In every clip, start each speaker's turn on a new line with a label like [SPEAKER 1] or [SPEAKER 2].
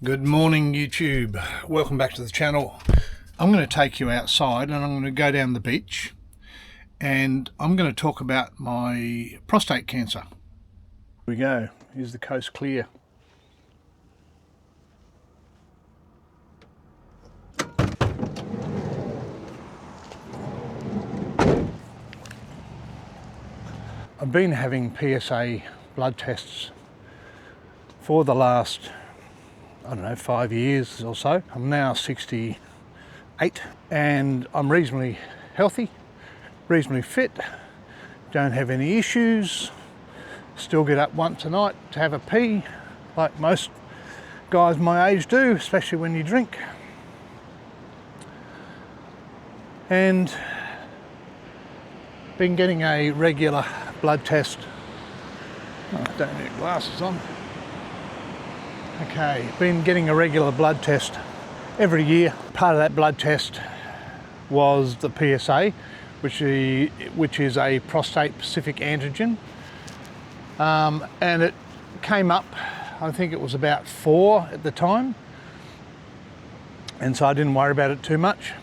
[SPEAKER 1] Good morning, YouTube. Welcome back to the channel. I'm going to take you outside and I'm going to go down the beach and I'm going to talk about my prostate cancer. Here we go. Here's the coast clear. I've been having PSA blood tests for the last, 5 years or so. I'm now 68 and I'm reasonably healthy, reasonably fit, don't have any issues, still get up once a night to have a pee like most guys my age do, especially when you drink. And been getting a regular blood test. Oh, I don't need glasses on. Okay, been getting a regular blood test every year. Part of that blood test was the PSA, which is a prostate-specific antigen. And it came up, I think it was about 4 at the time. And so I didn't worry about it too much.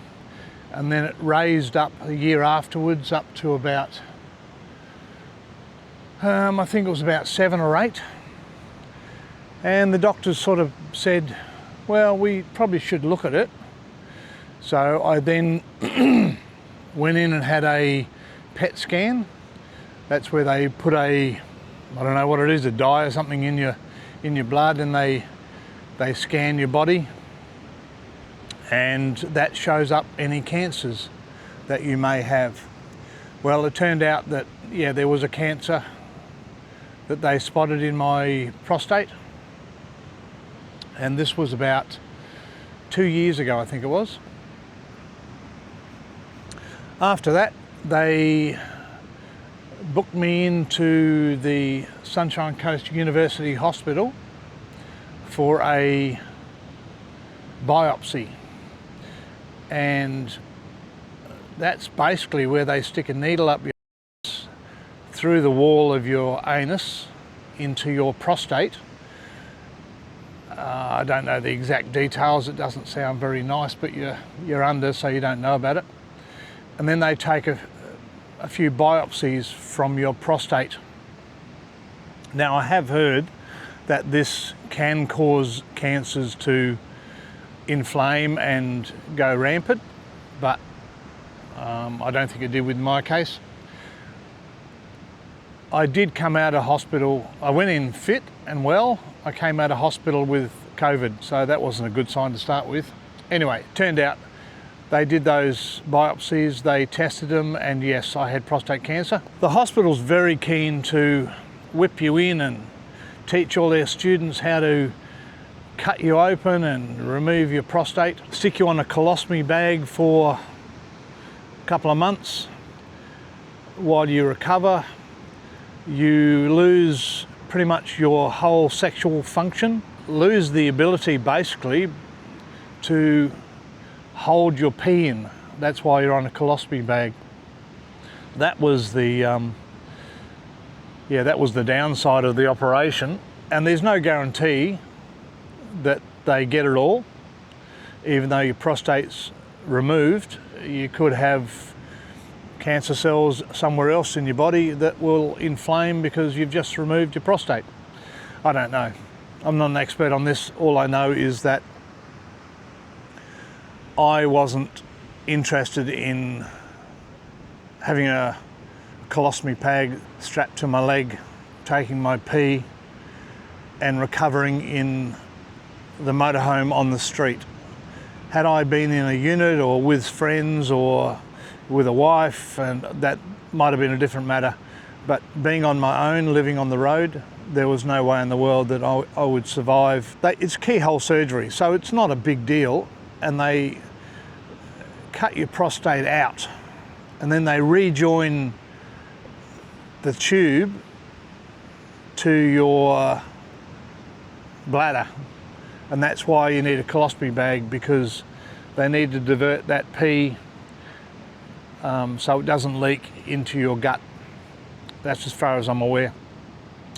[SPEAKER 1] And then it raised up a year afterwards up to about, I think it was about 7 or 8. And the doctors sort of said, well, we probably should look at it. So I then went in and had a PET scan. That's where they put a, I don't know what it is, a dye or something in your blood, and they scan your body. And that shows up any cancers that you may have. Well, it turned out that, yeah, there was a cancer that they spotted in my prostate. And this was about 2 years ago, I think it was. After that, they booked me into the Sunshine Coast University Hospital for a biopsy. And that's basically where they stick a needle up your ass through the wall of your anus into your prostate. I don't know the exact details, it doesn't sound very nice, but you're under, so you don't know about it. And then they take a few biopsies from your prostate. Now, I have heard that this can cause cancers to inflame and go rampant, but I don't think it did with my case. I did come out of hospital, I went in fit and well. I came out of hospital with COVID, so that wasn't a good sign to start with. Anyway, it turned out they did those biopsies, they tested them, and yes, I had prostate cancer. The hospital's very keen to whip you in and teach all their students how to cut you open and remove your prostate, stick you on a colostomy bag for a couple of months. While you recover, you lose pretty much your whole sexual function, lose the ability basically to hold your pee in. That's why you're on a colostomy bag. That was the downside of the operation, and there's no guarantee that they get it all. Even though your prostate's removed, you could have cancer cells somewhere else in your body that will inflame because you've just removed your prostate. I don't know. I'm not an expert on this. All I know is that I wasn't interested in having a colostomy bag strapped to my leg, taking my pee and recovering in the motorhome on the street. Had I been in a unit or with friends or with a wife, and that might have been a different matter, but being on my own, living on the road, there was no way in the world that I would survive. It's keyhole surgery, so it's not a big deal, and they cut your prostate out and then they rejoin the tube to your bladder, and that's why you need a colostomy bag, because they need to divert that pee so it doesn't leak into your gut. That's as far as I'm aware.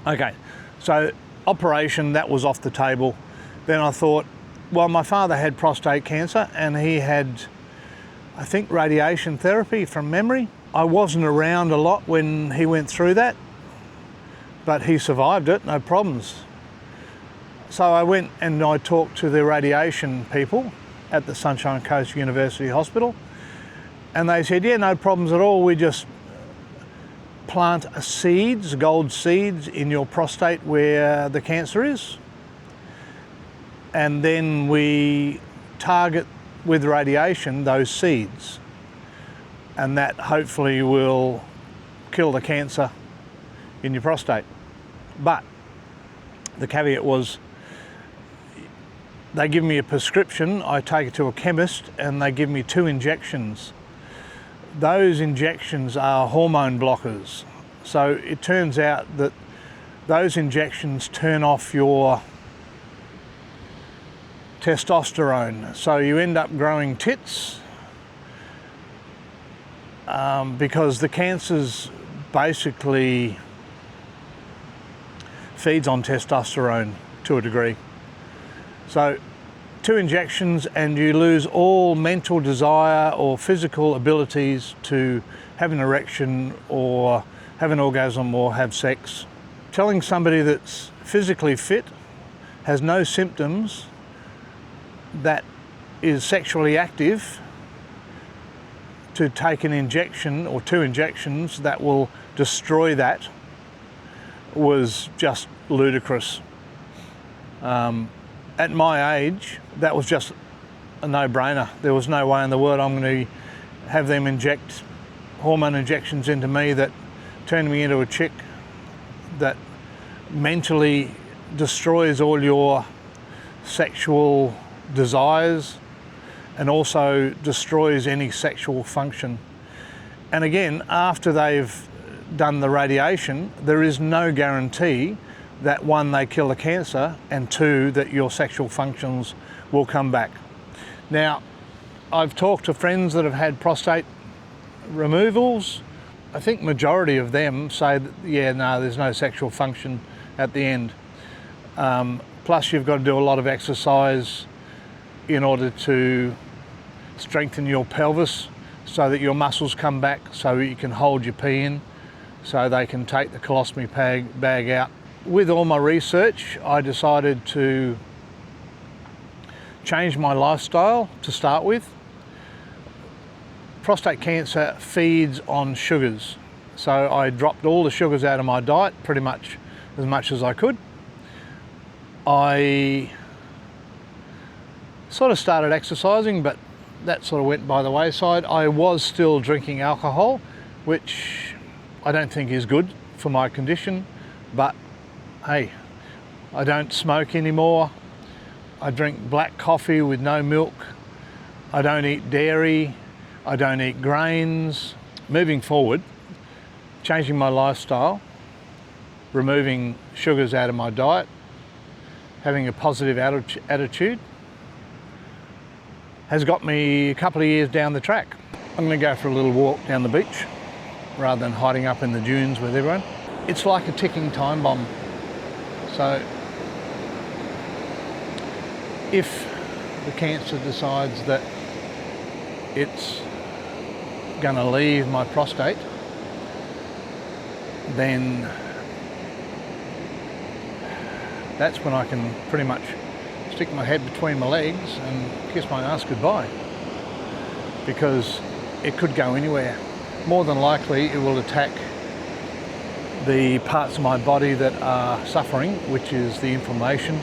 [SPEAKER 1] Okay, so operation, that was off the table. Then I thought, well, my father had prostate cancer and he had, I think, radiation therapy from memory. I wasn't around a lot when he went through that, but he survived it, no problems. So I went and I talked to the radiation people at the Sunshine Coast University Hospital, and they said, yeah, no problems at all. We just plant seeds, gold seeds, in your prostate where the cancer is, and then we target with radiation those seeds, and that hopefully will kill the cancer in your prostate. But the caveat was, they give me a prescription, I take it to a chemist, and they give me 2 injections. Those injections are hormone blockers. So it turns out that those injections turn off your testosterone. So you end up growing tits because the cancer's basically feeds on testosterone to a degree. So 2 injections and you lose all mental desire or physical abilities to have an erection or have an orgasm or have sex. Telling somebody that's physically fit, has no symptoms, that is sexually active, to take an injection or 2 injections that will destroy that was just ludicrous. At my age, that was just a no-brainer. There was no way in the world I'm going to have them inject hormone injections into me that turn me into a chick that mentally destroys all your sexual desires and also destroys any sexual function. And again, after they've done the radiation, there is no guarantee that 1, they kill the cancer, and 2, that your sexual functions will come back. Now, I've talked to friends that have had prostate removals. I think majority of them say that, yeah, no, there's no sexual function at the end. Plus you've got to do a lot of exercise in order to strengthen your pelvis so that your muscles come back, so you can hold your pee in, so they can take the colostomy bag out. With all my research, I decided to change my lifestyle to start with. Prostate cancer feeds on sugars, so I dropped all the sugars out of my diet pretty much as I could. I sort of started exercising, but that sort of went by the wayside. I was still drinking alcohol, which I don't think is good for my condition, but hey, I don't smoke anymore. I drink black coffee with no milk. I don't eat dairy. I don't eat grains. Moving forward, changing my lifestyle, removing sugars out of my diet, having a positive attitude, has got me a couple of years down the track. I'm going to go for a little walk down the beach rather than hiding up in the dunes with everyone. It's like a ticking time bomb. So if the cancer decides that it's going to leave my prostate, then that's when I can pretty much stick my head between my legs and kiss my ass goodbye, because it could go anywhere. More than likely it will attack the parts of my body that are suffering, which is the inflammation,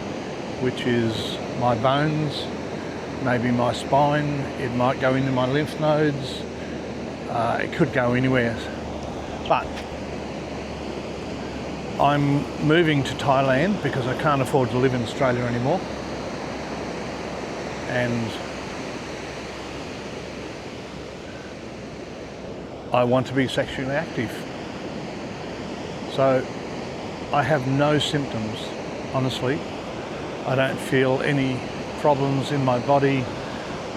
[SPEAKER 1] which is my bones, maybe my spine. It might go into my lymph nodes. It could go anywhere. But I'm moving to Thailand because I can't afford to live in Australia anymore. And I want to be sexually active. So I have no symptoms, honestly. I don't feel any problems in my body.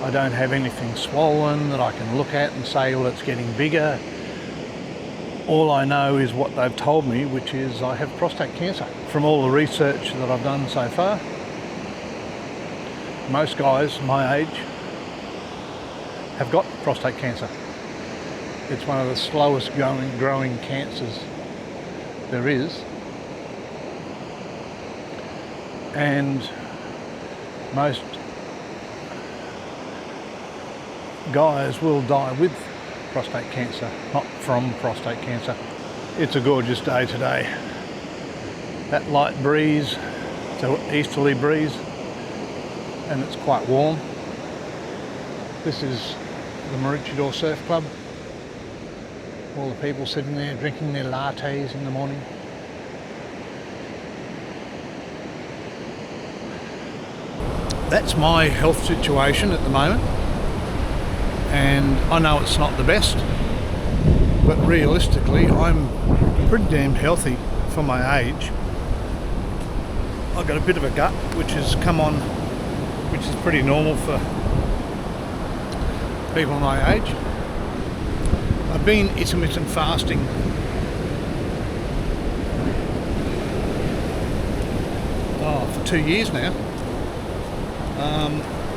[SPEAKER 1] I don't have anything swollen that I can look at and say, well, it's getting bigger. All I know is what they've told me, which is I have prostate cancer. From all the research that I've done so far, most guys my age have got prostate cancer. It's one of the slowest growing cancers there is, and most guys will die with prostate cancer, not from prostate cancer. It's a gorgeous day today. That light breeze, it's an easterly breeze, and it's quite warm. This is the Maroochydore Surf Club. All the people sitting there drinking their lattes in the morning. That's my health situation at the moment, and I know it's not the best, but realistically I'm pretty damn healthy for my age. I've got a bit of a gut which has come on, which is pretty normal for people my age. I've been intermittent fasting for 2 years now.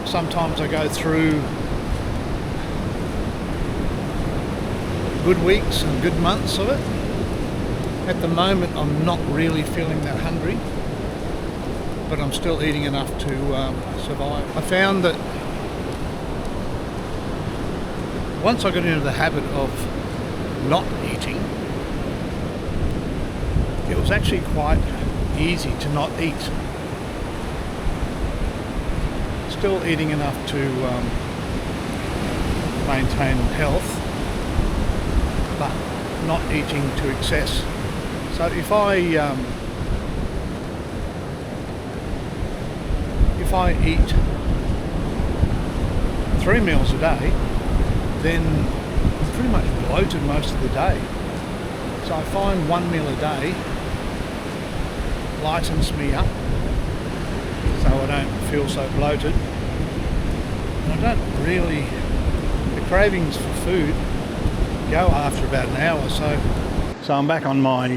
[SPEAKER 1] Sometimes I go through good weeks and good months of it. At the moment I'm not really feeling that hungry, but I'm still eating enough to survive. I found that once I got into the habit of not eating, it was actually quite easy to not eat. Still eating enough to maintain health, but not eating to excess. So if I eat 3 meals a day, then I'm pretty much bloated most of the day. So I find 1 meal a day lightens me up, so I don't feel so bloated. And I don't really, the cravings for food go after about an hour or so. So I'm back on my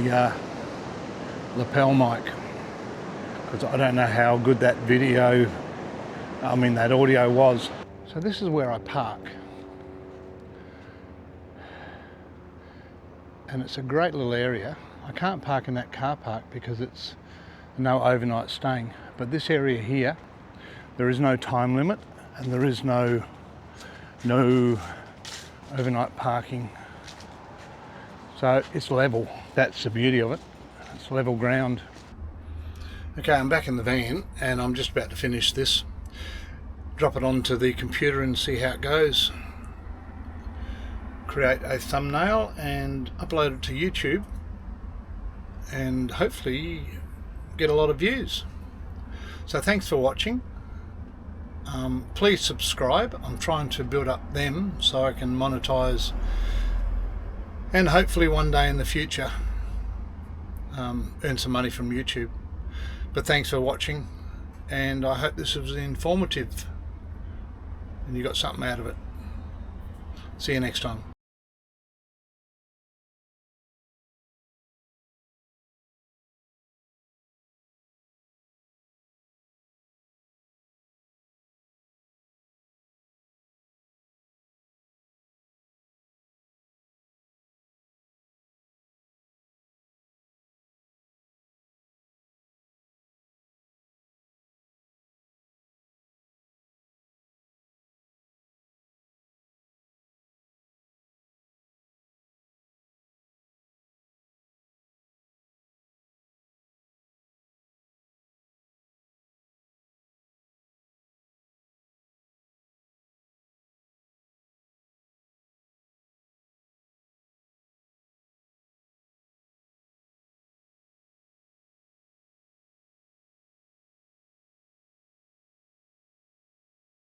[SPEAKER 1] lapel mic, because I don't know how good that that audio was. So this is where I park. And it's a great little area. I can't park in that car park because it's no overnight staying. But this area here, there is no time limit, and there is no overnight parking. So it's level. That's the beauty of it. It's level ground. Okay, I'm back in the van and I'm just about to finish this. Drop it onto the computer and see how it goes. Create a thumbnail and upload it to YouTube, and hopefully get a lot of views. So thanks for watching. Please subscribe. I'm trying to build up them so I can monetize, and hopefully one day in the future earn some money from YouTube. But thanks for watching, and I hope this was informative and you got something out of it. See you next time.